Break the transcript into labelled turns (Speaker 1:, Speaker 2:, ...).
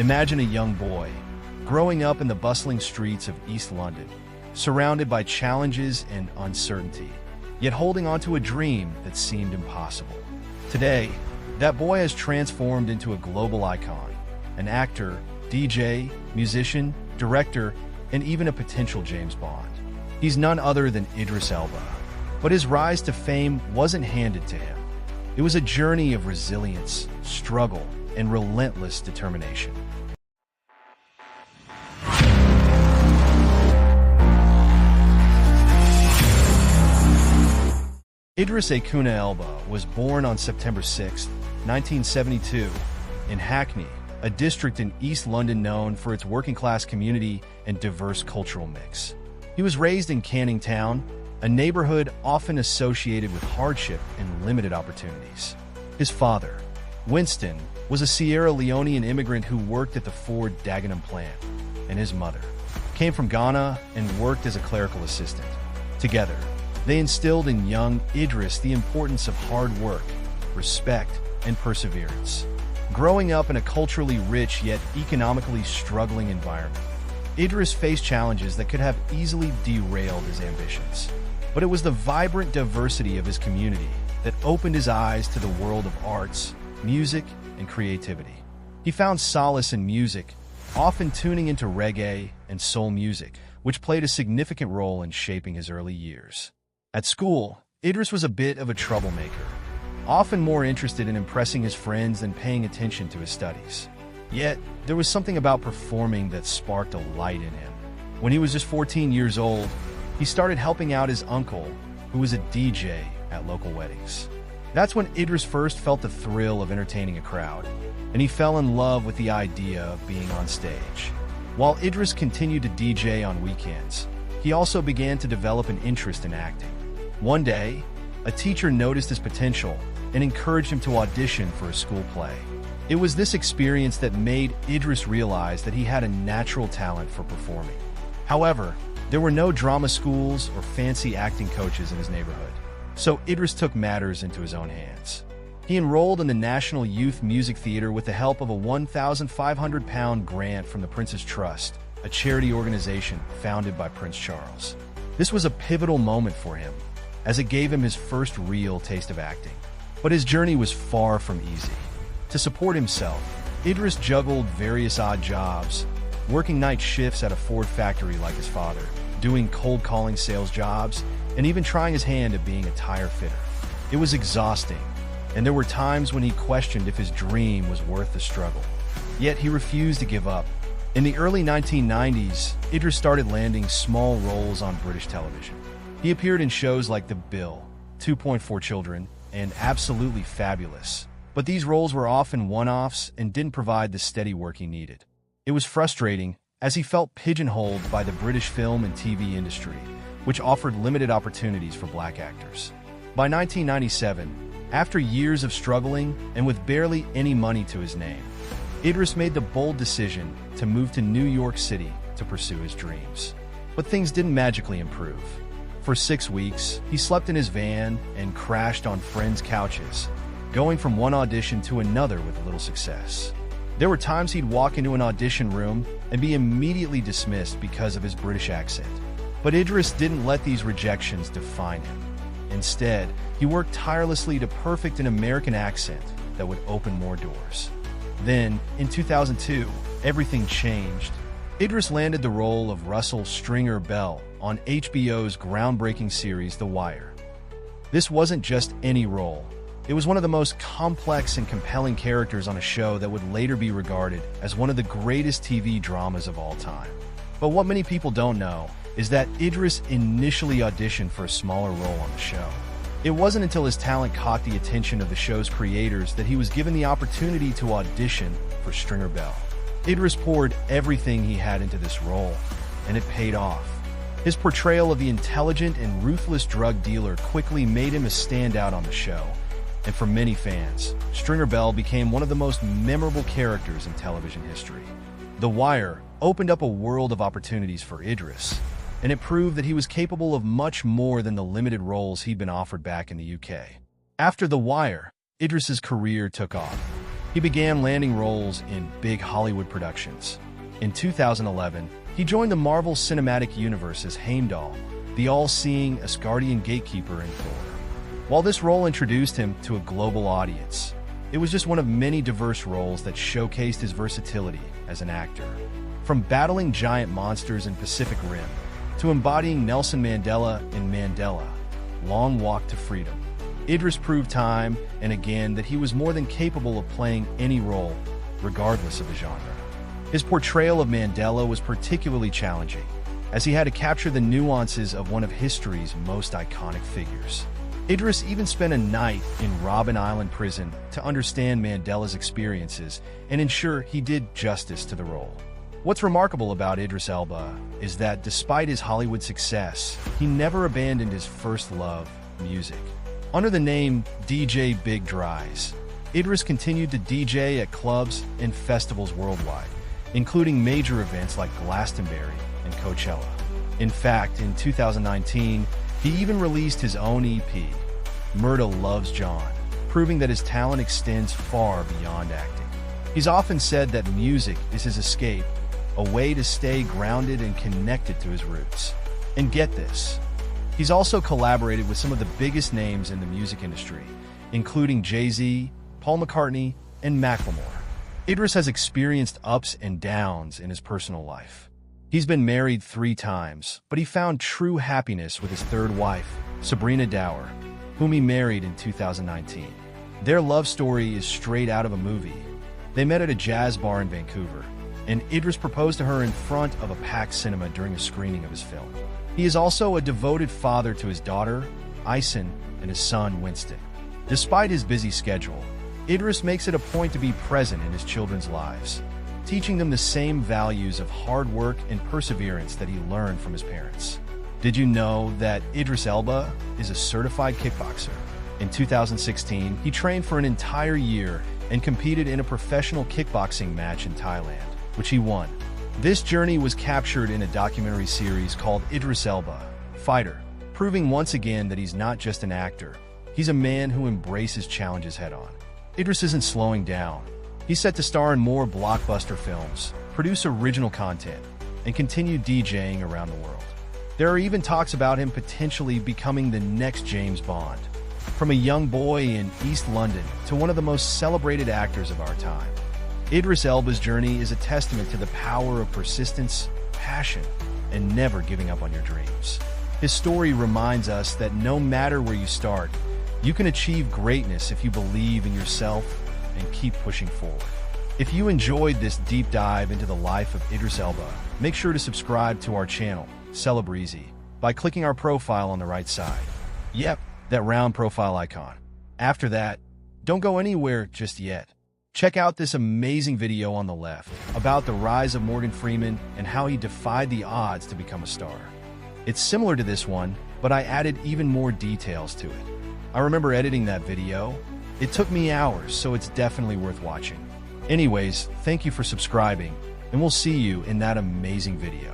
Speaker 1: Imagine a young boy, growing up in the bustling streets of East London, surrounded by challenges and uncertainty, yet holding on to a dream that seemed impossible. Today, that boy has transformed into a global icon, an actor, DJ, musician, director, and even a potential James Bond. He's none other than Idris Elba. But his rise to fame wasn't handed to him. It was a journey of resilience, struggle, and relentless determination. Idris Elba was born on September 6, 1972, in Hackney, a district in East London known for its working-class community and diverse cultural mix. He was raised in Canning Town, a neighborhood often associated with hardship and limited opportunities. His father, Winston, was a Sierra Leonean immigrant who worked at the Ford Dagenham plant, and his mother came from Ghana and worked as a clerical assistant. Together, they instilled in young Idris the importance of hard work, respect, and perseverance. Growing up in a culturally rich yet economically struggling environment, Idris faced challenges that could have easily derailed his ambitions. But it was the vibrant diversity of his community that opened his eyes to the world of arts, music, and creativity. He found solace in music, often tuning into reggae and soul music, which played a significant role in shaping his early years. At school, Idris was a bit of a troublemaker, often more interested in impressing his friends than paying attention to his studies. Yet, there was something about performing that sparked a light in him. When he was just 14 years old, he started helping out his uncle, who was a DJ at local weddings. That's when Idris first felt the thrill of entertaining a crowd, and he fell in love with the idea of being on stage. While Idris continued to DJ on weekends, he also began to develop an interest in acting. One day, a teacher noticed his potential and encouraged him to audition for a school play. It was this experience that made Idris realize that he had a natural talent for performing. However, there were no drama schools or fancy acting coaches in his neighborhood, so Idris took matters into his own hands. He enrolled in the National Youth Music Theatre with the help of a £1,500 grant from the Prince's Trust, a charity organization founded by Prince Charles. This was a pivotal moment for him, as it gave him his first real taste of acting. But his journey was far from easy. To support himself, Idris juggled various odd jobs, working night shifts at a Ford factory like his father, doing cold calling sales jobs, and even trying his hand at being a tire fitter. It was exhausting, and there were times when he questioned if his dream was worth the struggle. Yet he refused to give up. In the early 1990s, Idris started landing small roles on British television. He appeared in shows like The Bill, 2.4 Children, and Absolutely Fabulous. But these roles were often one-offs and didn't provide the steady work he needed. It was frustrating, as he felt pigeonholed by the British film and TV industry, which offered limited opportunities for black actors. By 1997, after years of struggling and with barely any money to his name, Idris made the bold decision to move to New York City to pursue his dreams. But things didn't magically improve. For 6 weeks, he slept in his van and crashed on friends' couches, going from one audition to another with little success. There were times he'd walk into an audition room and be immediately dismissed because of his British accent. But Idris didn't let these rejections define him. Instead, he worked tirelessly to perfect an American accent that would open more doors. Then, in 2002, everything changed. Idris landed the role of Russell Stringer Bell on HBO's groundbreaking series The Wire. This wasn't just any role. It was one of the most complex and compelling characters on a show that would later be regarded as one of the greatest TV dramas of all time. But what many people don't know is that Idris initially auditioned for a smaller role on the show. It wasn't until his talent caught the attention of the show's creators that he was given the opportunity to audition for Stringer Bell. Idris poured everything he had into this role, and it paid off. His portrayal of the intelligent and ruthless drug dealer quickly made him a standout on the show, and for many fans, Stringer Bell became one of the most memorable characters in television history. The Wire opened up a world of opportunities for Idris, and it proved that he was capable of much more than the limited roles he'd been offered back in the UK. After The Wire, Idris's career took off. He began landing roles in big Hollywood productions. In 2011, he joined the Marvel Cinematic Universe as Heimdall, the all-seeing Asgardian gatekeeper in Thor. While this role introduced him to a global audience, it was just one of many diverse roles that showcased his versatility as an actor. From battling giant monsters in Pacific Rim to embodying Nelson Mandela in Mandela, Long Walk to Freedom, Idris proved time and again that he was more than capable of playing any role, regardless of the genre. His portrayal of Mandela was particularly challenging, as he had to capture the nuances of one of history's most iconic figures. Idris even spent a night in Robben Island prison to understand Mandela's experiences and ensure he did justice to the role. What's remarkable about Idris Elba is that despite his Hollywood success, he never abandoned his first love, music. Under the name DJ Big Dries, Idris continued to DJ at clubs and festivals worldwide, including major events like Glastonbury and Coachella. In fact, in 2019, he even released his own EP, Murda Loves John, proving that his talent extends far beyond acting. He's often said that music is his escape, a way to stay grounded and connected to his roots. And get this, he's also collaborated with some of the biggest names in the music industry, including Jay-Z, Paul McCartney, and Macklemore. Idris has experienced ups and downs in his personal life. He's been married 3 times, but he found true happiness with his third wife, Sabrina Dower, whom he married in 2019. Their love story is straight out of a movie. They met at a jazz bar in Vancouver, and Idris proposed to her in front of a packed cinema during a screening of his film. He is also a devoted father to his daughter, Ison, and his son, Winston. Despite his busy schedule, Idris makes it a point to be present in his children's lives, teaching them the same values of hard work and perseverance that he learned from his parents. Did you know that Idris Elba is a certified kickboxer? In 2016, he trained for an entire year and competed in a professional kickboxing match in Thailand, which he won. This journey was captured in a documentary series called Idris Elba, Fighter, proving once again that he's not just an actor, he's a man who embraces challenges head-on. Idris isn't slowing down. He's set to star in more blockbuster films, produce original content, and continue DJing around the world. There are even talks about him potentially becoming the next James Bond. From a young boy in East London to one of the most celebrated actors of our time, Idris Elba's journey is a testament to the power of persistence, passion, and never giving up on your dreams. His story reminds us that no matter where you start, you can achieve greatness if you believe in yourself and keep pushing forward. If you enjoyed this deep dive into the life of Idris Elba, make sure to subscribe to our channel, Celebrezzy, by clicking our profile on the right side. Yep, that round profile icon. After that, don't go anywhere just yet. Check out this amazing video on the left about the rise of Morgan Freeman and how he defied the odds to become a star. It's similar to this one, but I added even more details to it. I remember editing that video. It took me hours, so it's definitely worth watching. Anyways, thank you for subscribing, and we'll see you in that amazing video.